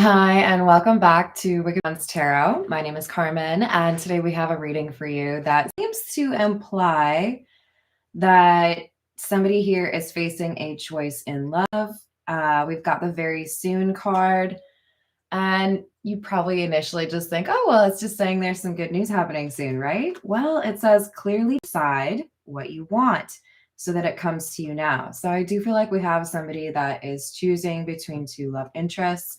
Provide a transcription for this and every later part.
Hi, and welcome back to Wicked Ones Tarot. My name is Carmen, and today we have a reading for you that seems to imply that somebody here is facing a choice in love. We've got the very soon card, and you probably initially just think, oh, well, it's just saying there's some good news happening soon, right? Well, it says clearly decide what you want so that it comes to you now. So I do feel like we have somebody that is choosing between two love interests.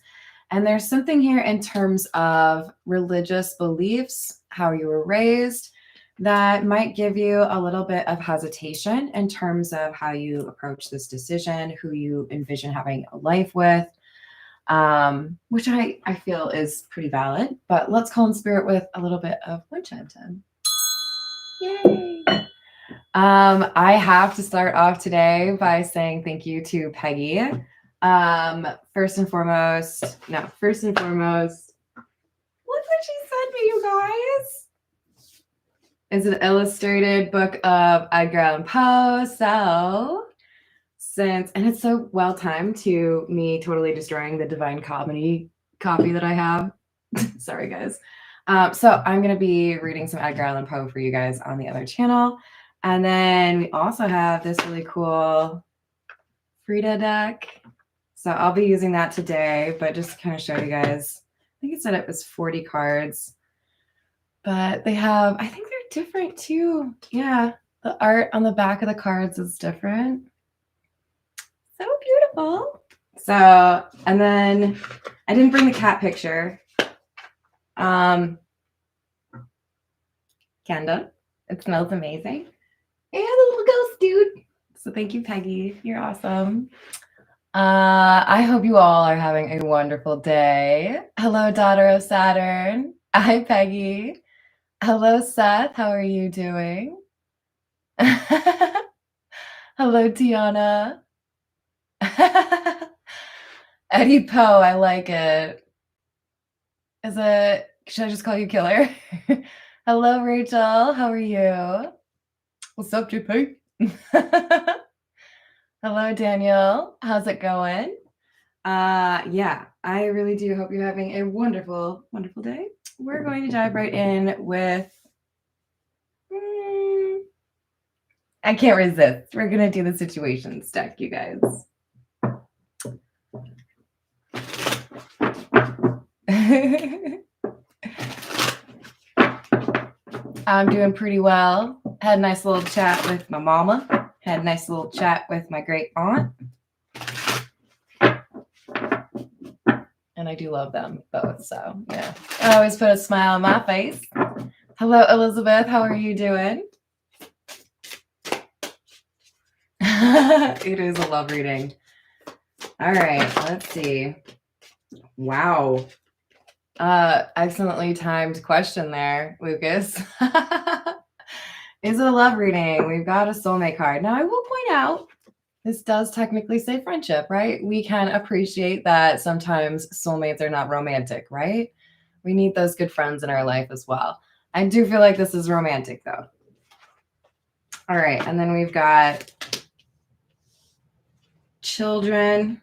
And there's something here in terms of religious beliefs, how you were raised, that might give you a little bit of hesitation in terms of how you approach this decision, who you envision having a life with, which I feel is pretty valid. But let's call in spirit with a little bit of wind chime time. Yay! I have to start off today by saying thank you to Peggy. First and foremost, look what she sent me, you guys. It's an illustrated book of Edgar Allan Poe. And it's so well timed to me totally destroying the Divine Comedy copy that I have. Sorry, guys. So I'm going to be reading some Edgar Allan Poe for you guys on the other channel. And then we also have this really cool Frida deck. So I'll be using that today, but just to kind of show you guys, I think it said it was 40 cards, but they have, I think they're different too. Yeah, the art on the back of the cards is different. So beautiful. So, and then I didn't bring the cat picture. Kenda, it smells amazing. And the little ghost dude. So thank you, Peggy. You're awesome. I hope you all are having a wonderful day. Hello, daughter of Saturn. Hi, Peggy. Hello, Seth. How are you doing? Hello, Tiana. Eddie Poe, I like it. Should I just call you Killer? Hello, Rachel. How are you? What's up, JP? Hello, Daniel. How's it going? Yeah, I really do hope you're having a wonderful, wonderful day. We're going to dive right in with... I can't resist. We're going to do the situations deck, you guys. I'm doing pretty well. Had a nice little chat with my mama. Had a nice little chat with my great aunt. And I do love them both. So, yeah. I always put a smile on my face. Hello, Elizabeth. How are you doing? It is a love reading. All right. Let's see. Wow. Excellently timed question there, Lucas. Is it a love reading? We've got a soulmate card. Now, I will point out, this does technically say friendship, right? We can appreciate that sometimes soulmates are not romantic, right? We need those good friends in our life as well. I do feel like this is romantic, though. All right, and then we've got children,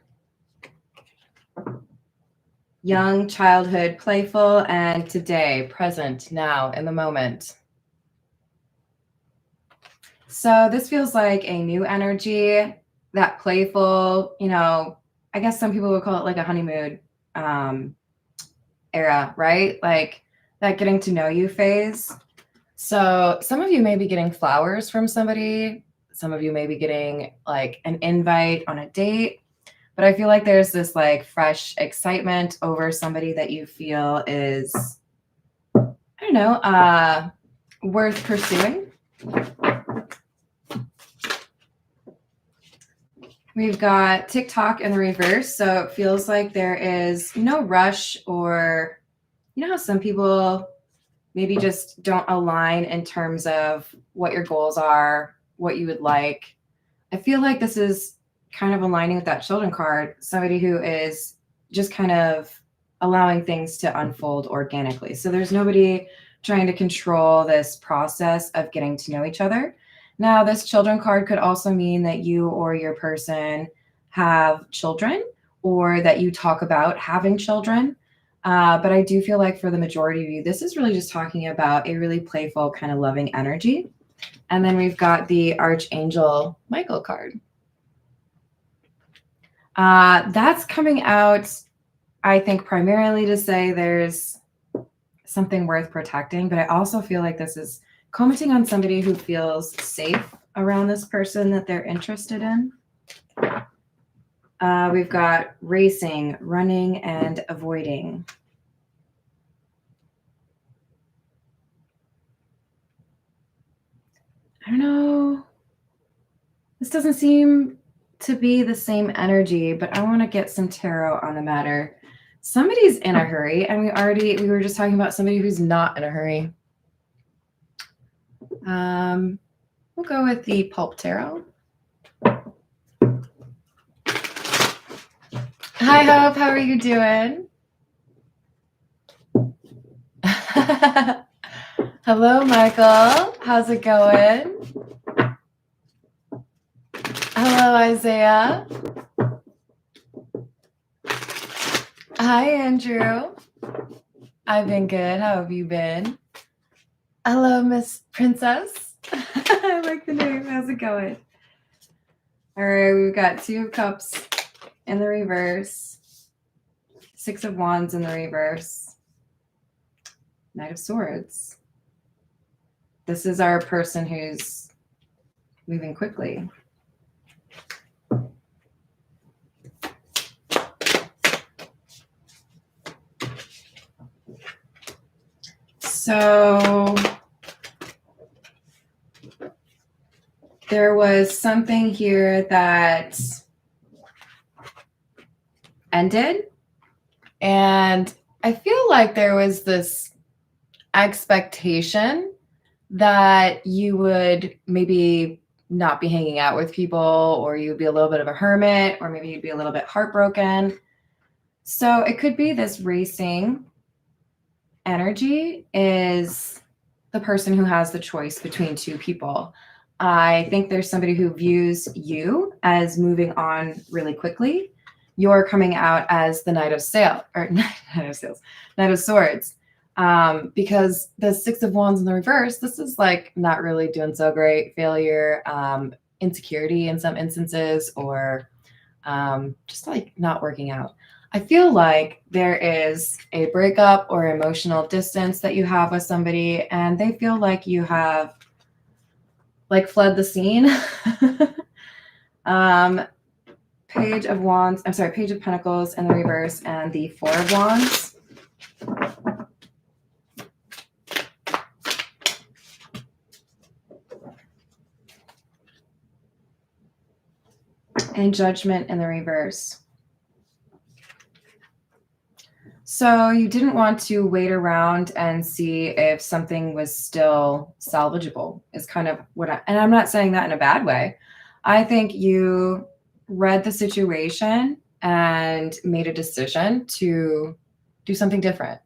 young, childhood, playful, and today, present, now, in the moment. So this feels like a new energy, that playful, I guess some people would call it like a honeymoon era, right? Like that getting to know you phase. So some of you may be getting flowers from somebody. Some of you may be getting like an invite on a date. But I feel like there's this like fresh excitement over somebody that you feel is, worth pursuing. We've got TikTok in the reverse, so it feels like there is no rush, or how some people maybe just don't align in terms of what your goals are, what you would like. I feel like this is kind of aligning with that children card, somebody who is just kind of allowing things to unfold organically. So there's nobody trying to control this process of getting to know each other. Now, this children card could also mean that you or your person have children, or that you talk about having children. But I do feel like for the majority of you, this is really just talking about a really playful, kind of loving energy. And then we've got the Archangel Michael card. That's coming out, I think, primarily to say there's something worth protecting, but I also feel like this is commenting on somebody who feels safe around this person that they're interested in. We've got racing, running, and avoiding. I don't know. This doesn't seem to be the same energy, but I want to get some tarot on the matter. Somebody's in a hurry, and we were just talking about somebody who's not in a hurry. We'll go with the Pulp Tarot. Hi, Hope. How are you doing? Hello, Michael. How's it going? Hello, Isaiah. Hi, Andrew. I've been good. How have you been? Hello, Miss Princess. I like the name. How's it going? All right, we've got Two of Cups in the reverse, Six of Wands in the reverse, Knight of Swords. This is our person who's moving quickly. So there was something here that ended, and I feel like there was this expectation that you would maybe not be hanging out with people, or you'd be a little bit of a hermit, or maybe you'd be a little bit heartbroken. So it could be this racing energy is the person who has the choice between two people. I think there's somebody who views you as moving on really quickly. You're coming out as the Knight of Swords. Because the Six of Wands in the reverse, this is like not really doing so great, failure, insecurity in some instances, or just like not working out. I feel like there is a breakup or emotional distance that you have with somebody, and they feel like you have like fled the scene. Page of Pentacles in the reverse, and the Four of Wands. And Judgment in the reverse. So you didn't want to wait around and see if something was still salvageable, is kind of and I'm not saying that in a bad way. I think you read the situation and made a decision to do something different.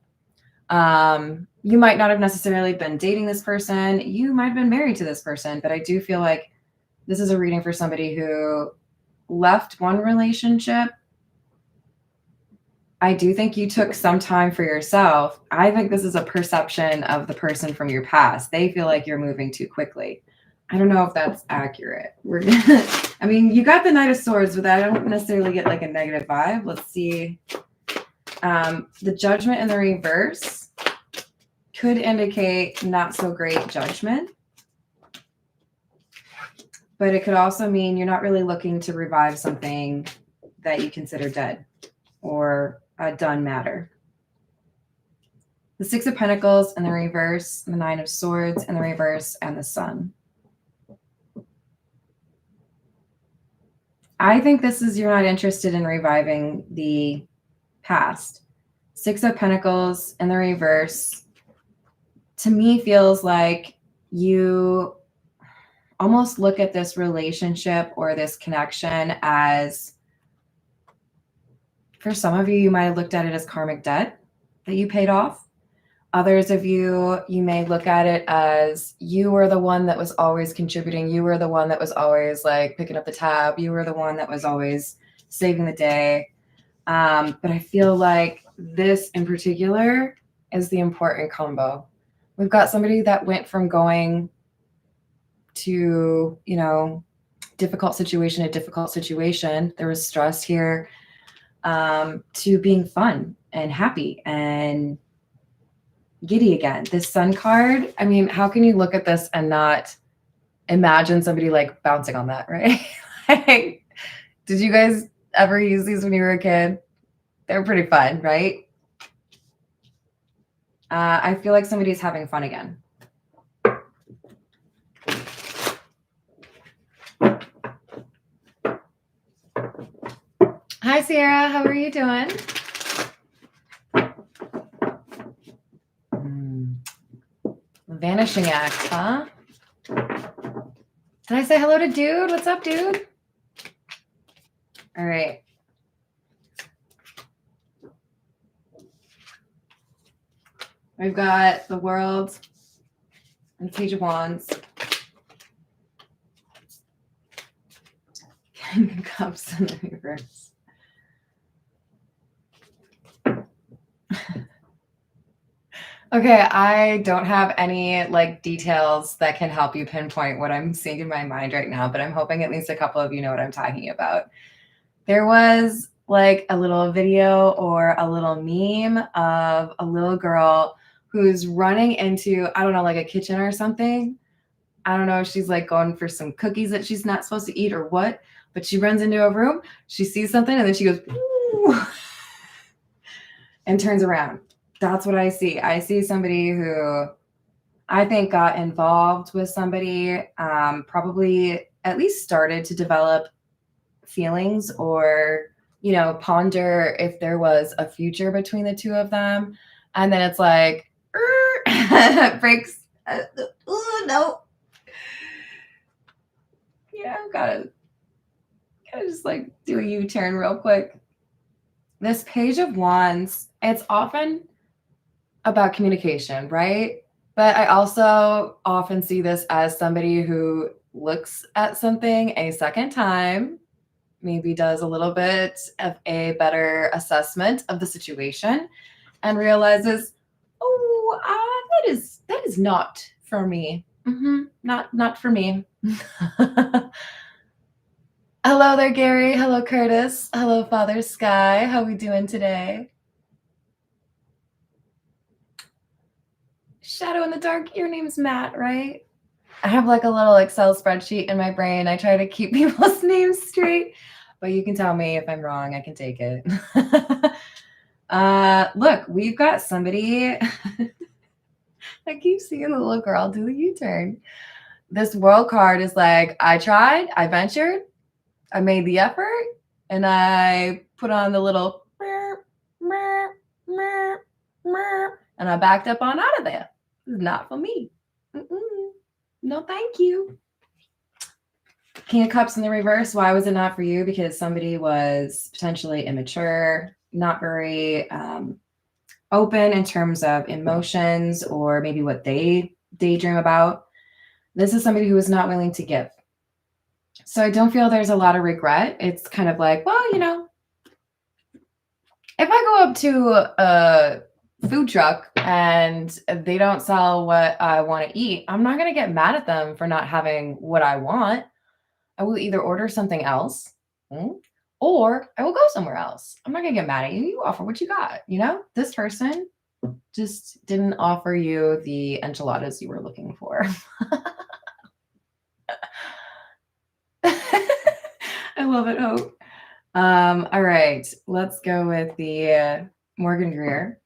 You might not have necessarily been dating this person. You might have been married to this person, but I do feel like this is a reading for somebody who left one relationship. I do think you took some time for yourself. I think this is a perception of the person from your past. They feel like you're moving too quickly. I don't know if that's accurate. I mean, you got the Knight of Swords, but I don't necessarily get like a negative vibe. Let's see. The Judgment in the reverse could indicate not so great judgment. But it could also mean you're not really looking to revive something that you consider dead or a done matter. The Six of Pentacles in the reverse, the Nine of Swords in the reverse, and the Sun. I think this is you're not interested in reviving the past. Six of Pentacles in the reverse, to me, feels like you almost look at this relationship or this connection as, for some of you, you might have looked at it as karmic debt that you paid off. Others of you, you may look at it as you were the one that was always contributing. You were the one that was always like picking up the tab. You were the one that was always saving the day. But I feel like this in particular is the important combo. We've got somebody that went from going to, you know, difficult situation to difficult situation. There was stress here, to being fun and happy and giddy again. This sun card, I mean, how can you look at this and not imagine somebody like bouncing on that, right? Like, did you guys ever use these when you were a kid? They're pretty fun, right? I feel like somebody's having fun again. Hi, Sierra. How are you doing? Vanishing act, huh? Did I say hello to dude? What's up, dude? All right. We've got the World and Page of Wands. King of Cups in the reverse. Okay, I don't have any like details that can help you pinpoint what I'm seeing in my mind right now, but I'm hoping at least a couple of you know what I'm talking about. There was like a little video or a little meme of a little girl who's running into, I don't know, like a kitchen or something. I don't know if she's like going for some cookies that she's not supposed to eat or what, but she runs into a room, she sees something, and then she goes, ooh, and turns around. That's what I see. I see somebody who I think got involved with somebody, probably at least started to develop feelings or, you know, ponder if there was a future between the two of them. And then it's like, breaks. No. Yeah, gotta just like do a U-turn real quick. This Page of Wands, it's often about communication, right? But I also often see this as somebody who looks at something a second time, maybe does a little bit of a better assessment of the situation and realizes, oh, that is not for me. Not for me. Hello there, Gary. Hello, Curtis. Hello, Father Sky. How we doing today? Shadow in the dark. Your name's Matt, right? I have like a little Excel spreadsheet in my brain. I try to keep people's names straight, but you can tell me if I'm wrong. I can take it. Look, we've got somebody. I keep seeing the little girl do the U-turn. This World card is like, I tried, I ventured, I made the effort, and I put on the little and I backed up on out of there. It's not for me. No, thank you. King of Cups in the reverse. Why was it not for you? Because somebody was potentially immature, not very open in terms of emotions or maybe what they daydream about. This is somebody who is not willing to give. So I don't feel there's a lot of regret. It's kind of like, well, you know, if I go up to a food truck and they don't sell what I want to eat, I'm not going to get mad at them for not having what I want. I will either order something else or I will go somewhere else. I'm not going to get mad at you. You offer what you got. You know, this person just didn't offer you the enchiladas you were looking for. I love it, Hope. All right, let's go with the Morgan Greer.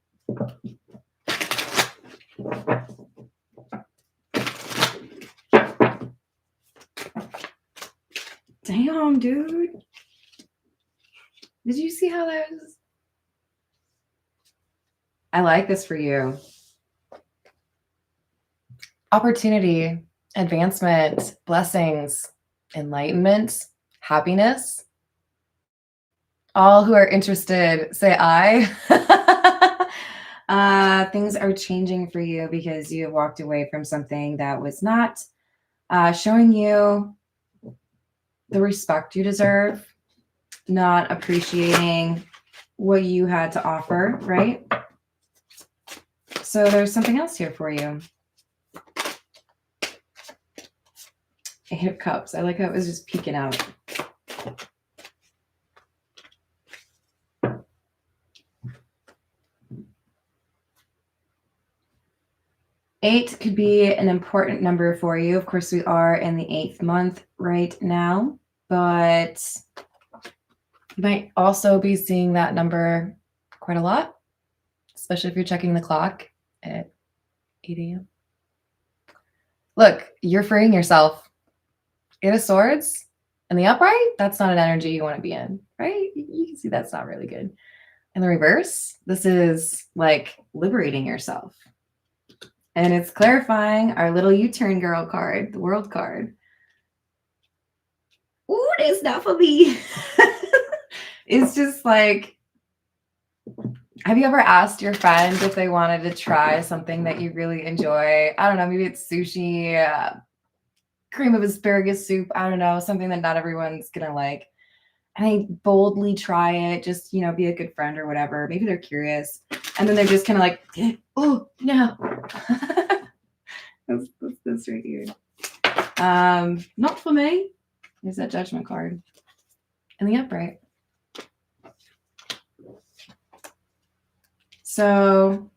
Damn, dude. Did you see how that was? I like this for you. Opportunity, advancement, blessings, enlightenment, happiness. All who are interested, say aye. Things are changing for you because you have walked away from something that was not showing you the respect you deserve, not appreciating what you had to offer, right? So there's something else here for you. Eight of Cups. I like how it was just peeking out. Eight could be an important number for you. Of course, we are in the 8th month right now, but you might also be seeing that number quite a lot, especially if you're checking the clock at 8 a.m. Look, you're freeing yourself. Eight of Swords in the upright, that's not an energy you want to be in, right? You can see that's not really good. In the reverse, this is like liberating yourself. And it's clarifying our little U-turn girl card, the world card. Ooh, that's not for me. It's just like, have you ever asked your friend if they wanted to try something that you really enjoy? I don't know, maybe it's sushi, cream of asparagus soup. I don't know, something that not everyone's gonna like. And they boldly try it, just, you know, be a good friend or whatever. Maybe they're curious. And then they're just kind of like, oh, no. that's this right here. Not for me. There's that Judgment card. And the upright. So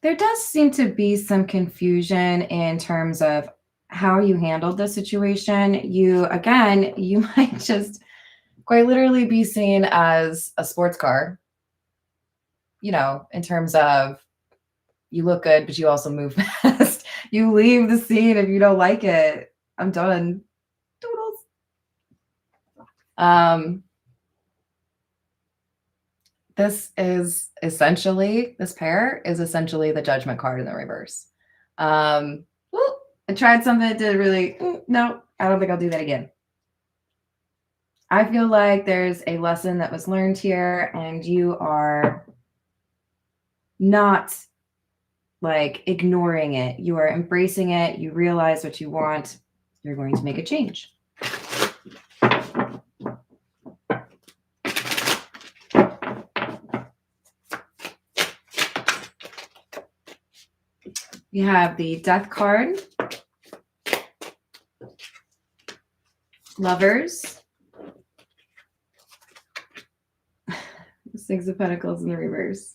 there does seem to be some confusion in terms of how you handled the situation. You might just quite literally be seen as a sports car, you know, in terms of you look good, but you also move fast. You leave the scene if you don't like it. I'm done. Doodles. This pair is essentially the Judgment card in the reverse. I tried something that did really, no, I don't think I'll do that again. I feel like there's a lesson that was learned here and you are not like ignoring it. You are embracing it. You realize what you want. You're going to make a change. You have the Death card, Lovers, the Six of Pentacles in the reverse.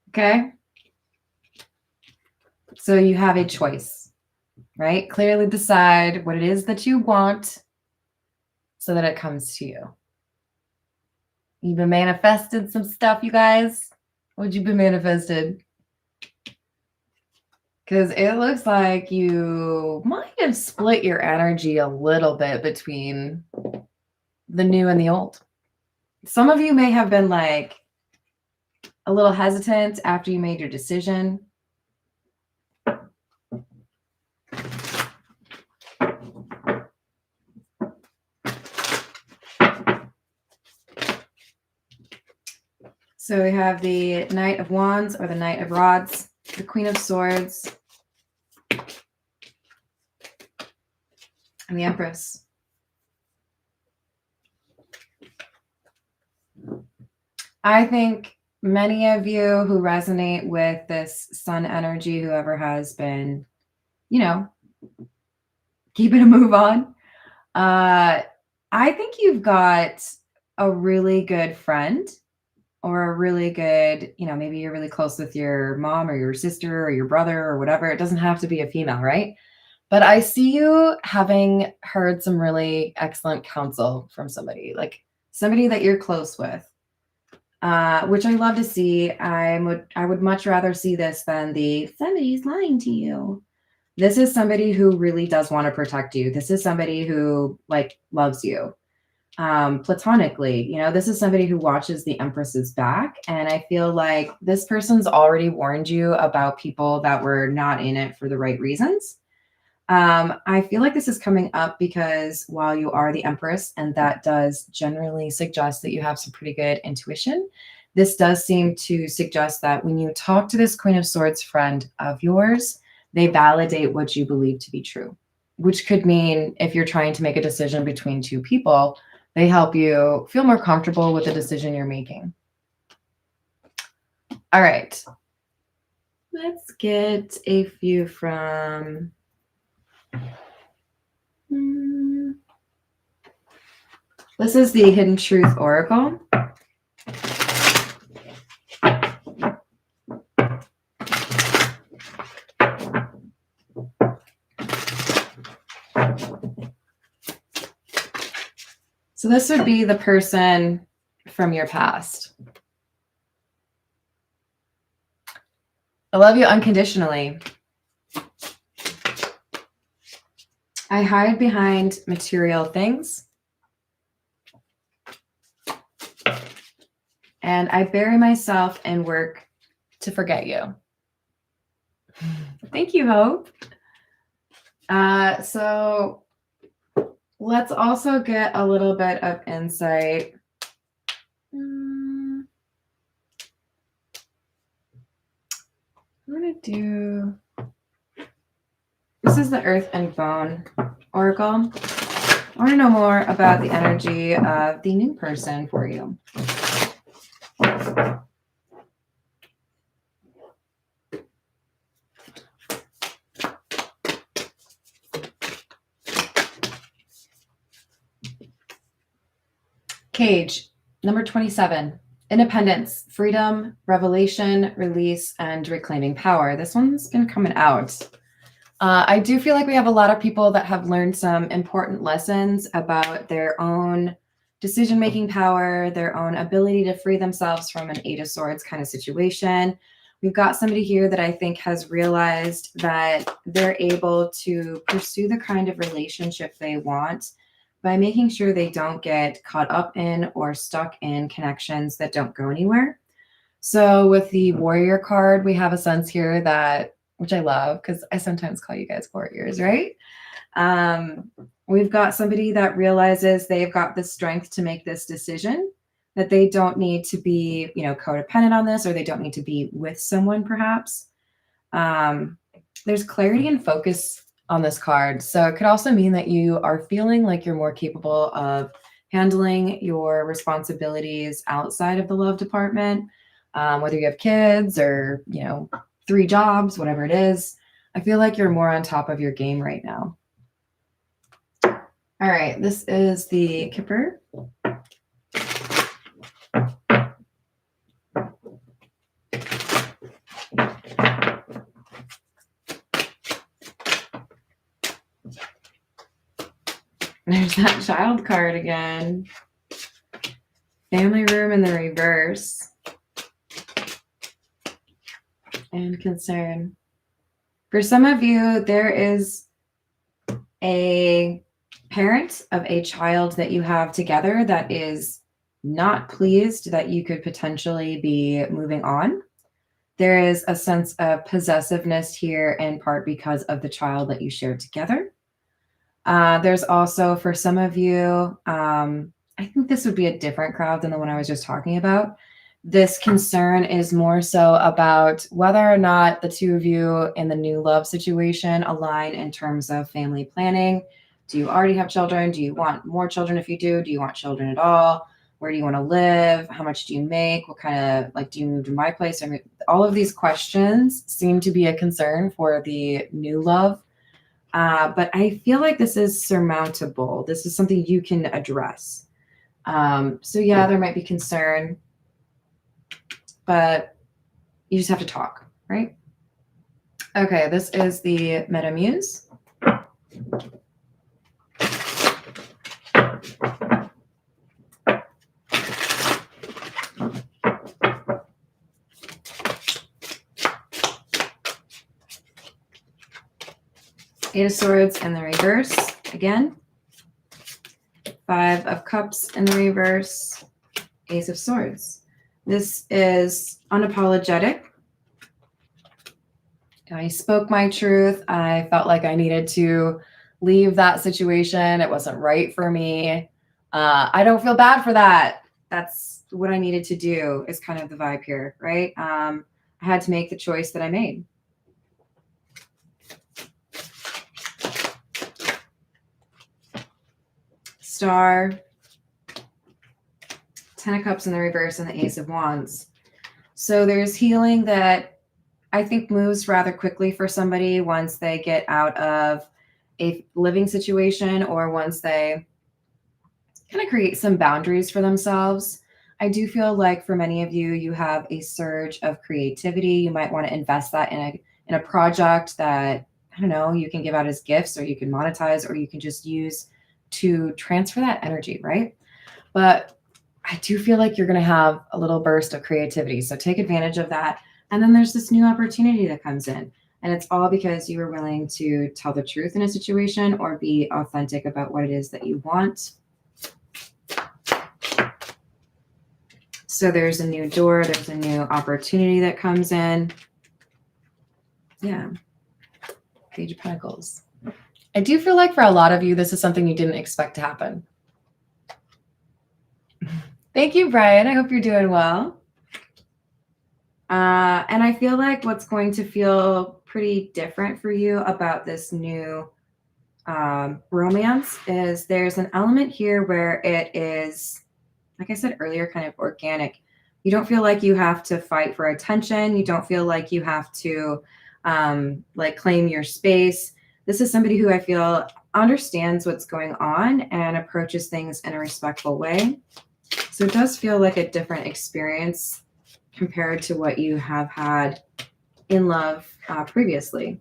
Okay. So you have a choice, right? Clearly decide what it is that you want so that it comes to you. You've been manifested some stuff, you guys. What'd you been manifested? Because it looks like you might have split your energy a little bit between the new and the old. Some of you may have been like a little hesitant after you made your decision. So we have the Knight of Wands or the Knight of Rods, the Queen of Swords, and the Empress. I think many of you who resonate with this sun energy, whoever has been, you know, keeping a move on, I think you've got a really good friend or a really good, you know, maybe you're really close with your mom or your sister or your brother or whatever. It doesn't have to be a female, right? But I see you having heard some really excellent counsel from somebody, like somebody that you're close with, which I love to see. I would much rather see this than the somebody's lying to you. This is somebody who really does want to protect you. This is somebody who like loves you platonically. You know, this is somebody who watches the Empress's back. And I feel like this person's already warned you about people that were not in it for the right reasons. I feel like this is coming up because while you are the Empress, and that does generally suggest that you have some pretty good intuition, this does seem to suggest that when you talk to this Queen of Swords friend of yours, they validate what you believe to be true, which could mean if you're trying to make a decision between two people, They help you feel more comfortable with the decision you're making. All right. Let's get a few from... This is the Hidden Truth Oracle. So this would be the person from your past. I love you unconditionally. I hide behind material things. And I bury myself in work to forget you. Thank you, Hope. So let's also get a little bit of insight. I'm going to do... This is the Earth and Bone Oracle. I want to know more about the energy of the new person for you. Cage, number 27. Independence, freedom, revelation, release, and reclaiming power. This one's been coming out. I do feel like we have a lot of people that have learned some important lessons about their own decision-making power, their own ability to free themselves from an Eight of Swords kind of situation. We've got somebody here that I think has realized that they're able to pursue the kind of relationship they want by making sure they don't get caught up in or stuck in connections that don't go anywhere. So with the Warrior card, we have a sense here that, which I love because I sometimes call you guys warriors, right? We've got somebody that realizes they've got the strength to make this decision, that they don't need to be, codependent on this, or they don't need to be with someone perhaps. There's clarity and focus on this card. So it could also mean that you are feeling like you're more capable of handling your responsibilities outside of the love department, whether you have kids or, 3 jobs, whatever it is. I feel like you're more on top of your game right now. All right, this is the Kipper. There's that Child card again. Family room in the reverse. And concern. For some of you, there is a parent of a child that you have together that is not pleased that you could potentially be moving on. There is a sense of possessiveness here, in part because of the child that you shared together. There's also, for some of you, I think this would be a different crowd than the one I was just talking about. This concern is more so about whether or not the two of you in the new love situation align in terms of family planning. Do you already have children? Do you want more children? If you do you want children at all? Where do you want to live? How much do you make? What kind of, do you move to my place? I mean, all of these questions seem to be a concern for the new love. But I feel like this is surmountable. This is something you can address. So yeah, there might be concern, but you just have to talk, right? Okay, this is the Metamuse. Eight of Swords in the reverse again. 5 of Cups in the reverse. Ace of Swords. This is unapologetic. I spoke my truth. I felt like I needed to leave that situation. It wasn't right for me. I don't feel bad for that. That's what I needed to do, is kind of the vibe here, right? I had to make the choice that I made. Star, Ten of Cups in the reverse and the Ace of Wands. So there's healing that I think moves rather quickly for somebody once they get out of a living situation or once they kind of create some boundaries for themselves. I do feel like for many of you, you have a surge of creativity. You might want to invest that in a project that, I don't know, you can give out as gifts or you can monetize or you can just use to transfer that energy, right? But I do feel like you're going to have a little burst of creativity. So take advantage of that. And then there's this new opportunity that comes in. And it's all because you were willing to tell the truth in a situation or be authentic about what it is that you want. So there's a new door, there's a new opportunity that comes in. Yeah. Page of Pentacles. I do feel like for a lot of you, this is something you didn't expect to happen. Thank you, Brian. I hope you're doing well. And I feel like what's going to feel pretty different for you about this new romance is there's an element here where it is, like I said earlier, kind of organic. You don't feel like you have to fight for attention. You don't feel like you have to like claim your space. This is somebody who I feel understands what's going on and approaches things in a respectful way. So it does feel like a different experience compared to what you have had in love previously.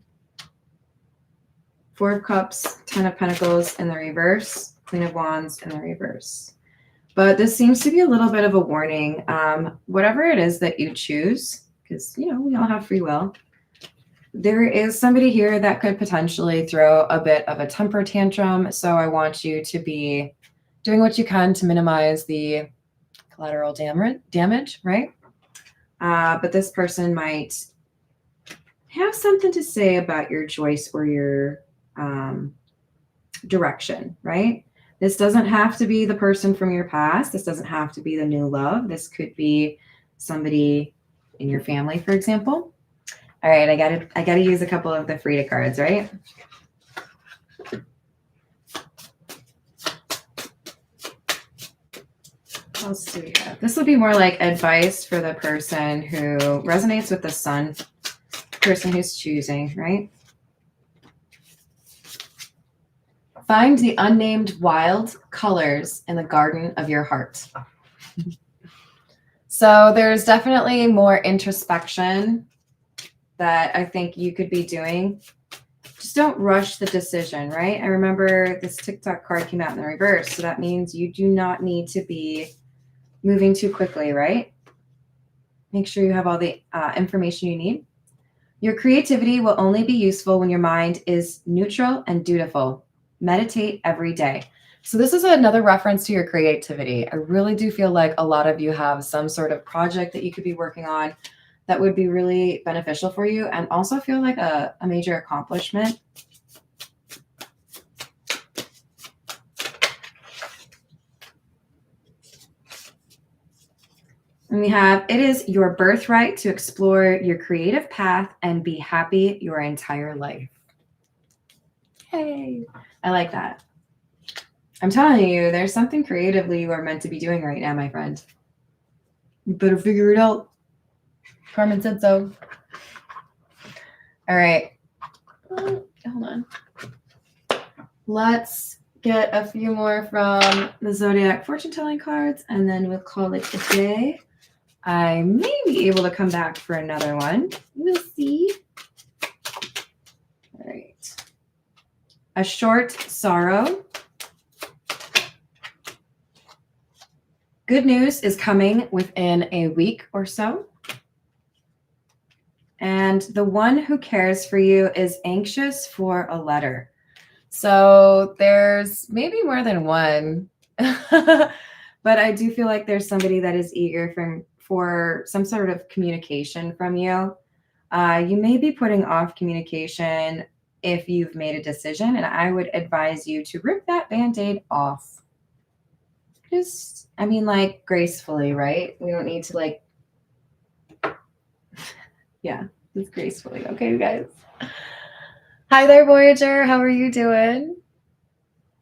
Four of Cups, Ten of Pentacles in the reverse, Queen of Wands in the reverse. But this seems to be a little bit of a warning. Whatever it is that you choose, because, you know, we all have free will, there is somebody here that could potentially throw a bit of a temper tantrum. So I want you to be doing what you can to minimize the collateral damage, right? But this person might have something to say about your choice or your direction, right? This doesn't have to be the person from your past. This doesn't have to be the new love. This could be somebody in your family, for example. All right, I gotta use a couple of the Frida cards, right? What else do we have? This will be more like advice for the person who resonates with the sun, person who's choosing, right? Find the unnamed wild colors in the garden of your heart. So there's definitely more introspection that I think you could be doing. Just don't rush the decision, right? I remember this TikTok card came out in the reverse. So that means you do not need to be moving too quickly, right? Make sure you have all the information you need. Your creativity will only be useful when your mind is neutral and dutiful. Meditate every day. So this is another reference to your creativity. I really do feel like a lot of you have some sort of project that you could be working on that would be really beneficial for you and also feel like a major accomplishment. And we have, it is your birthright to explore your creative path and be happy your entire life. Hey, I like that. I'm telling you, there's something creatively you are meant to be doing right now, my friend. You better figure it out. Carmen said so. All right. Hold on. Let's get a few more from the Zodiac fortune telling cards, and then we'll call it a day. I may be able to come back for another one. We'll see. All right. A short sorrow. Good news is coming within a week or so. And the one who cares for you is anxious for a letter. So there's maybe more than one, but I do feel like there's somebody that is eager for some sort of communication from you. You may be putting off communication if you've made a decision, and I would advise you to rip that Band-Aid off. Just, I mean, like gracefully, right? We don't need to like, yeah, just gracefully. Okay, you guys. Hi there, Voyager. How are you doing?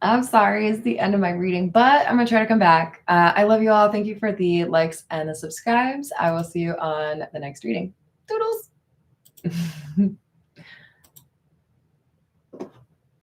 I'm sorry, it's the end of my reading, but I'm gonna try to come back. I love you all. Thank you for the likes and the subscribes. I will see you on the next reading. Toodles.